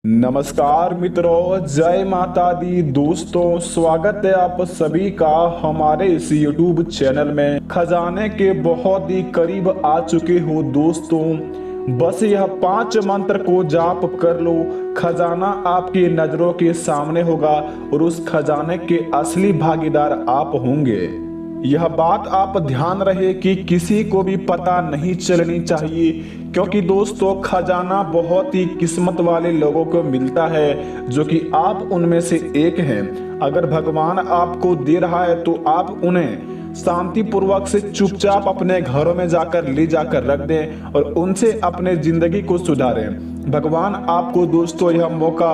नमस्कार मित्रों, जय माता दी। दोस्तों, स्वागत है आप सभी का हमारे इस YouTube चैनल में। खजाने के बहुत ही करीब आ चुके हो दोस्तों। बस यह 5 मंत्र को जाप कर लो, खजाना आपकी नजरों के सामने होगा और उस खजाने के असली भागीदार आप होंगे। यह बात आप ध्यान रहे कि किसी को भी पता नहीं चलनी चाहिए, क्योंकि दोस्तों खजाना बहुत ही किस्मत वाले लोगों को मिलता है, जो कि आप उनमें से एक हैं। अगर भगवान आपको दे रहा है तो आप उन्हें शांति पूर्वक से चुपचाप अपने घरों में जाकर ले जाकर रख दें और उनसे अपने जिंदगी को सुधारें। भगवान आपको दोस्तों यह मौका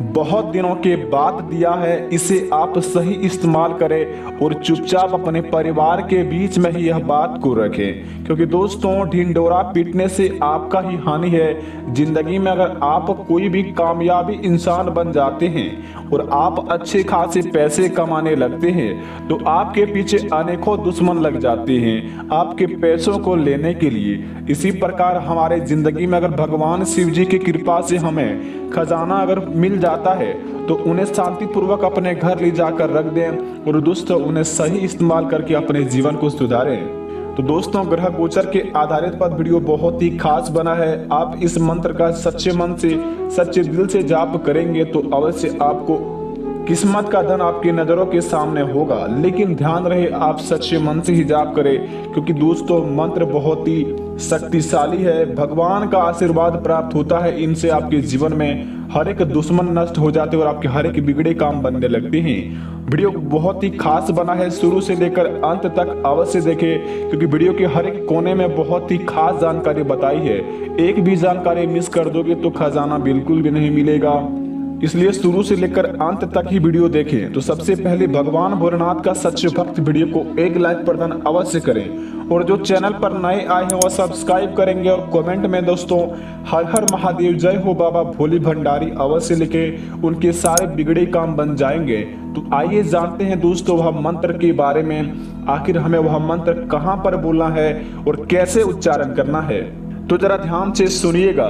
बहुत दिनों के बाद दिया है, इसे आप सही इस्तेमाल करें और चुपचाप अपने परिवार के बीच में ही यह बात को रखें, क्योंकि दोस्तों ढिंडोरा पीटने से आपका ही हानि है। जिंदगी में अगर आप कोई भी कामयाबी इंसान बन जाते हैं और आप अच्छे खासे पैसे कमाने लगते हैं तो आपके पीछे अनेकों दुश्मन लग जाते हैं आपके पैसों को लेने के लिए। इसी प्रकार हमारे जिंदगी में अगर भगवान शिव जी की कृपा से हमें खजाना अगर मिल जाता है तो उन्हें शांति पूर्वक अपने घर ले जाकर रख दें और दोस्तों उन्हें सही इस्तेमाल करके अपने जीवन को सुधारें। तो दोस्तों, ग्रह गोचर के आधारित पर वीडियो बहुत ही खास बना है। आप इस मंत्र का सच्चे मन से सच्चे दिल से जाप करेंगे तो अवश्य आपको किस्मत का धन आपकी नजरों के सामने होगा। लेकिन ध्यान रहे आप सच्चे मन से ही जाप करें, क्योंकि दोस्तों मंत्र बहुत ही शक्तिशाली है। भगवान का आशीर्वाद प्राप्त होता है इनसे। आपके जीवन में हर एक दुश्मन नष्ट हो जाते हैं और आपके हर एक बिगड़े काम बनने लगते हैं। वीडियो बहुत ही खास बना है, शुरू से लेकर अंत तक अवश्य देखें, क्योंकि वीडियो के हर एक कोने में बहुत ही खास जानकारी बताई है। एक भी जानकारी मिस कर दोगे तो खजाना बिल्कुल भी नहीं मिलेगा, इसलिए शुरू से लेकर अंत तक ही वीडियो देखें। तो सबसे पहले भगवान भोलेनाथ का सच्चे भक्त वीडियो को एक लाइक प्रदान अवश्य करें और जो चैनल पर नए आए हैं वह सब्सक्राइब करेंगे और कमेंट में दोस्तों हर हर महादेव जय हो बाबा भोले भंडारी अवश्य लिखे, उनके सारे बिगड़े काम बन जाएंगे। तो आइए जानते हैं दोस्तों वह मंत्र के बारे में। आखिर हमें वह मंत्र कहाँ पर बोलना है और कैसे उच्चारण करना है, तो जरा ध्यान से सुनिएगा।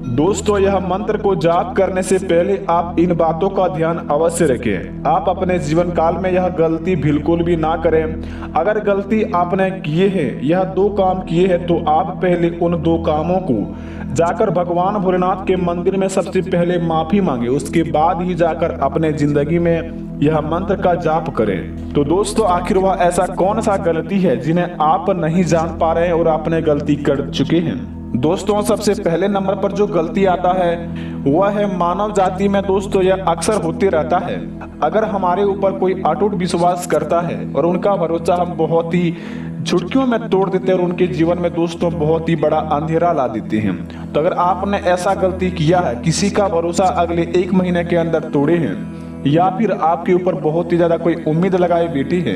दोस्तों, यह मंत्र को जाप करने से पहले आप इन बातों का ध्यान अवश्य रखें। आप अपने जीवन काल में यह गलती बिल्कुल भी ना करें। अगर गलती आपने किए हैं, यह 2 काम किए हैं, तो आप पहले उन 2 कामों को जाकर भगवान भोलेनाथ के मंदिर में सबसे पहले माफी मांगे, उसके बाद ही जाकर अपने जिंदगी में यह मंत्र का जाप करें। तो दोस्तों, आखिर वह ऐसा कौन सा गलती है जिन्हें आप नहीं जान पा रहे हैं और आपने गलती कर चुके हैं। दोस्तों, सबसे पहले नंबर पर जो गलती आता है वह है मानव जाति में दोस्तों यह अक्सर होते रहता है। अगर हमारे ऊपर कोई अटूट विश्वास करता है और उनका भरोसा हम बहुत ही चुटकियों में तोड़ देते हैं और उनके जीवन में दोस्तों बहुत ही बड़ा अंधेरा ला देते हैं। तो अगर आपने ऐसा गलती किया है, किसी का भरोसा अगले 1 महीने के अंदर तोड़े हैं या फिर आपके ऊपर बहुत ही ज्यादा कोई उम्मीद लगाए बैठी है,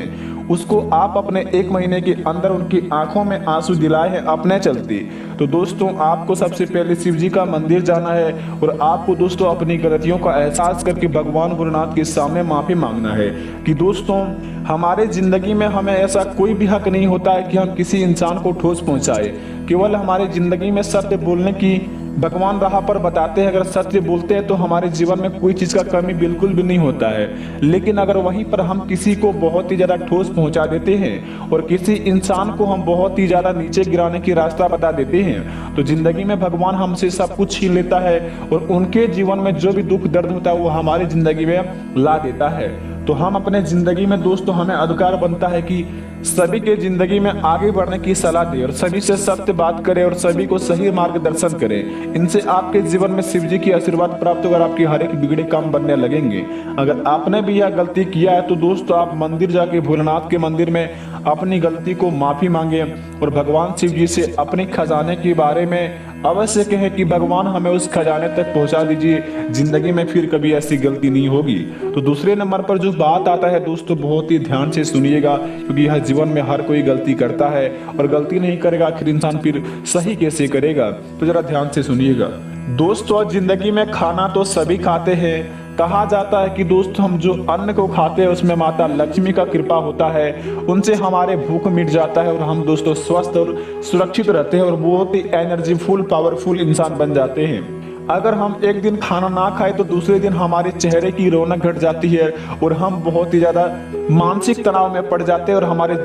उसको आप अपने 1 महीने के अंदर उनकी आंखों में आंसू दिलाए हैं अपने चलते, तो दोस्तों आपको सबसे पहले शिव जी का मंदिर जाना है और आपको दोस्तों अपनी गलतियों का एहसास करके भगवान भोलेनाथ के सामने माफी मांगना है कि दोस्तों हमारे जिंदगी में हमें ऐसा कोई भी हक नहीं होता है कि हम किसी इंसान को ठोस पहुंचाए। केवल हमारे जिंदगी में सत्य बोलने की भगवान राह पर बताते हैं। अगर सत्य बोलते हैं तो हमारे जीवन में कोई चीज का कमी बिल्कुल भी नहीं होता है। लेकिन अगर वहीं पर हम किसी को बहुत ही ज्यादा ठोस पहुंचा देते हैं और किसी इंसान को हम बहुत ही ज्यादा नीचे गिराने की रास्ता बता देते हैं तो जिंदगी में भगवान हमसे सब कुछ छीन लेता है और उनके जीवन में जो भी दुख दर्द होता है वो हमारी जिंदगी में ला देता है। तो हम अपने जिंदगी में दोस्तों हमें अधिकार बनता है कि सभी के जिंदगी में आगे बढ़ने की सलाह दे और सभी से सत्य बात करें और सभी को सही मार्गदर्शन करें। इनसे आपके जीवन में शिव जी की आशीर्वाद प्राप्त होकर आपके हर एक बिगड़े काम बनने लगेंगे। अगर आपने भी यह गलती किया है तो दोस्तों आप मंदिर जाके भोलेनाथ के मंदिर में अपनी गलती को माफी मांगे और भगवान शिव जी से अपने खजाने के बारे में अवश्य कहें कि भगवान हमें उस खजाने तक पहुंचा दीजिए, जिंदगी में फिर कभी ऐसी गलती नहीं होगी। तो दूसरे नंबर पर जो बात आता है दोस्तों बहुत ही ध्यान से सुनिएगा, क्योंकि यह जीवन में हर कोई गलती करता है और गलती नहीं करेगा आखिर इंसान फिर सही कैसे करेगा। तो जरा ध्यान से सुनिएगा दोस्तों। जिंदगी में खाना तो सभी खाते हैं। कहा जाता है कि दोस्तों हम जो अन्न को खाते हैं उसमें माता लक्ष्मी का कृपा होता है, उनसे हमारे भूख मिट जाता है और हम दोस्तों स्वस्थ और सुरक्षित रहते हैं और बहुत ही एनर्जीफुल पावरफुल इंसान बन जाते हैं। अगर हम एक दिन खाना ना खाएं तो दूसरे दिन हमारे चेहरे की रौनक घट जाती है और हम बहुत ही ज़्यादा मानसिक तनाव में पड़ जाते हैं और हमारे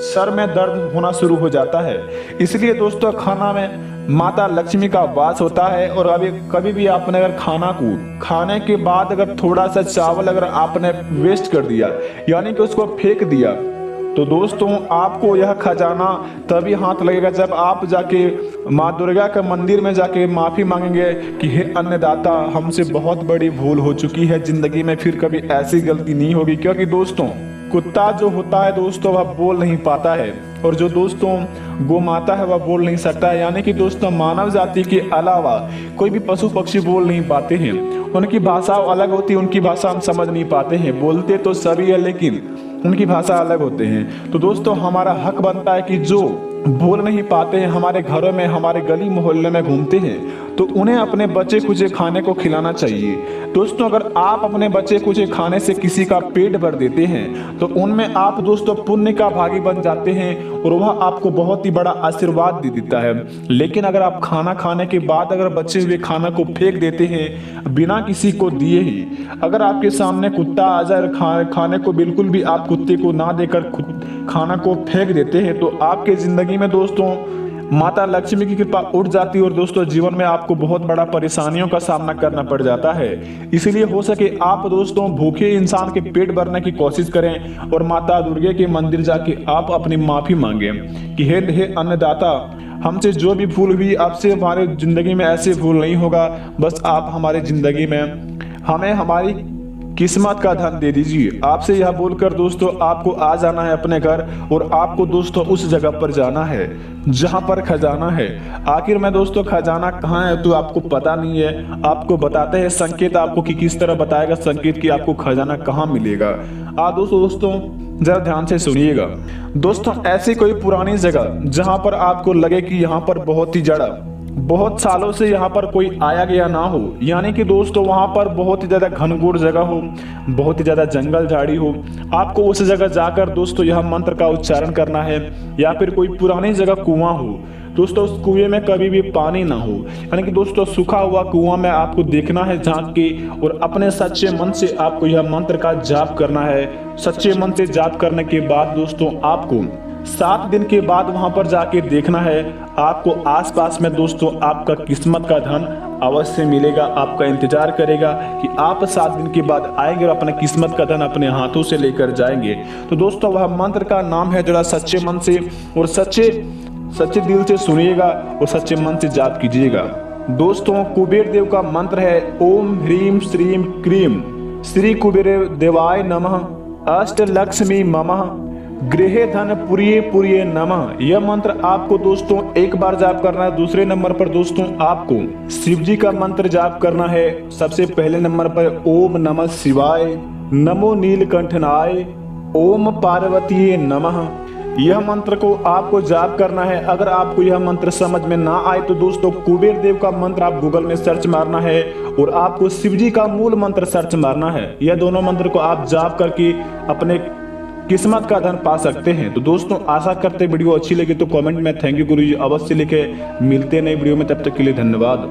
सर में दर्द होना शुरू हो जाता है। इसलिए दोस्तों खाना में माता लक्ष्मी का वास होता है। और अभी कभी भी आपने अगर खाना को खाने के बाद अगर थोड़ा सा चावल अगर आपने वेस्ट कर दिया यानी कि उसको फेंक दिया तो दोस्तों आपको यह खजाना तभी हाथ लगेगा जब आप जाके माँ दुर्गा के मंदिर में जाके माफ़ी मांगेंगे कि हे अन्नदाता, हमसे बहुत बड़ी भूल हो चुकी है, ज़िंदगी में फिर कभी ऐसी गलती नहीं होगी। क्योंकि दोस्तों कुत्ता जो होता है दोस्तों वह बोल नहीं पाता है और जो दोस्तों गौ माता है वह बोल नहीं सकता है। यानी कि दोस्तों मानव जाति के अलावा कोई भी पशु पक्षी बोल नहीं पाते हैं। उनकी भाषा अलग होती है, उनकी भाषा हम समझ नहीं पाते हैं। बोलते तो सभी है लेकिन उनकी भाषा अलग होते हैं। तो दोस्तों हमारा हक बनता है कि जो बोल नहीं पाते हैं, हमारे घरों में हमारे गली मोहल्ले में घूमते हैं, तो उन्हें अपने बचे कुचे खाने को खिलाना चाहिए। दोस्तों अगर आप अपने बचे कुचे खाने से किसी का पेट भर देते हैं तो उनमें आप दोस्तों पुण्य का भागी बन जाते हैं और वह आपको बहुत ही बड़ा आशीर्वाद दे देता है। लेकिन अगर आप खाना खाने के बाद अगर बचे हुए खाना को फेंक देते हैं बिना किसी को दिए ही, अगर आपके सामने कुत्ता आ जाए खाने को बिल्कुल भी आप कुत्ते को ना देकर खाना को फेंक देते हैं तो आपके जिंदगी में दोस्तों माता लक्ष्मी की कृपा उठ जाती है और दोस्तों जीवन में आपको बहुत बड़ा परेशानियों का सामना करना पड़ जाता है। इसलिए हो सके आप दोस्तों भूखे इंसान के पेट भरने की कोशिश करें और माता दुर्गे के मंदिर जाके आप अपनी माफी मांगे कि हे अन्नदाता, हमसे जो भी भूल हुई आपसे हमारे जिंदगी में ऐसे भूल नहीं होगा। बस आप हमारे जिंदगी में हमें हमारी किस्मत का धन दे दीजिए। आपसे यह बोलकर दोस्तों आपको आ जाना है अपने घर और आपको दोस्तों उस जगह पर जाना है जहां पर खजाना है। आखिर में दोस्तों खजाना कहाँ है तो आपको पता नहीं है। आपको बताते हैं संकेत, आपको कि किस तरह बताएगा संकेत कि आपको खजाना कहाँ मिलेगा। दोस्तों जरा ध्यान से सुनिएगा। दोस्तों ऐसी कोई पुरानी जगह जहां पर आपको लगे कि यहाँ पर बहुत सालों से यहाँ पर कोई आया गया ना हो, यानी कि दोस्तों वहाँ पर बहुत ही ज़्यादा घनघोर जगह हो, बहुत ही ज़्यादा जंगल झाड़ी हो, आपको उस जगह जाकर दोस्तों यह मंत्र का उच्चारण करना है। या फिर कोई पुरानी जगह कुआं हो दोस्तों, उस कुएं में कभी भी पानी ना हो, यानी कि दोस्तों सूखा हुआ कुआं में आपको देखना है झांक के और अपने सच्चे मन से आपको यह मंत्र का जाप करना है। सच्चे मन से जाप करने के बाद दोस्तों आपको 7 दिन के बाद वहां पर जाके देखना है। आपको आसपास में दोस्तों आपका किस्मत का धन अवश्य मिलेगा। आपका इंतजार करेगा कि आप 7 दिन के बाद आएंगे और अपने किस्मत का धन अपने हाथों से लेकर जाएंगे। तो दोस्तों वह मंत्र का नाम है, जरा सच्चे मन से और सच्चे दिल से सुनिएगा और सच्चे मन से जाप कीजिएगा। दोस्तों कुबेर देव का मंत्र है ओम ह्रीम श्रीम क्रीम श्री कुबेर देवाय नमः अष्टलक्ष्मी ममः गृहे धन पुरिये नमः। यह मंत्र आपको दोस्तों एक बार जाप करना है। दूसरे नंबर पर दोस्तों आपको शिव जी का मंत्र जाप करना है। सबसे पहले नंबर पर ओम नमः शिवाय, नमो नीलकंठनाय, ओम पार्वतीये नमः। यह मंत्र को आपको जाप करना है। अगर आपको यह मंत्र समझ में ना आए तो दोस्तों कुबेर देव का मंत्र आप गूगल में सर्च मारना है और आपको शिव जी का मूल मंत्र सर्च मारना है। यह दोनों मंत्र को आप जाप करके अपने किस्मत का धन पा सकते हैं। तो दोस्तों आशा करते वीडियो अच्छी लगी तो कमेंट में थैंक यू गुरुजी अवश्य लिखे। मिलते नए वीडियो में, तब तक के लिए धन्यवाद।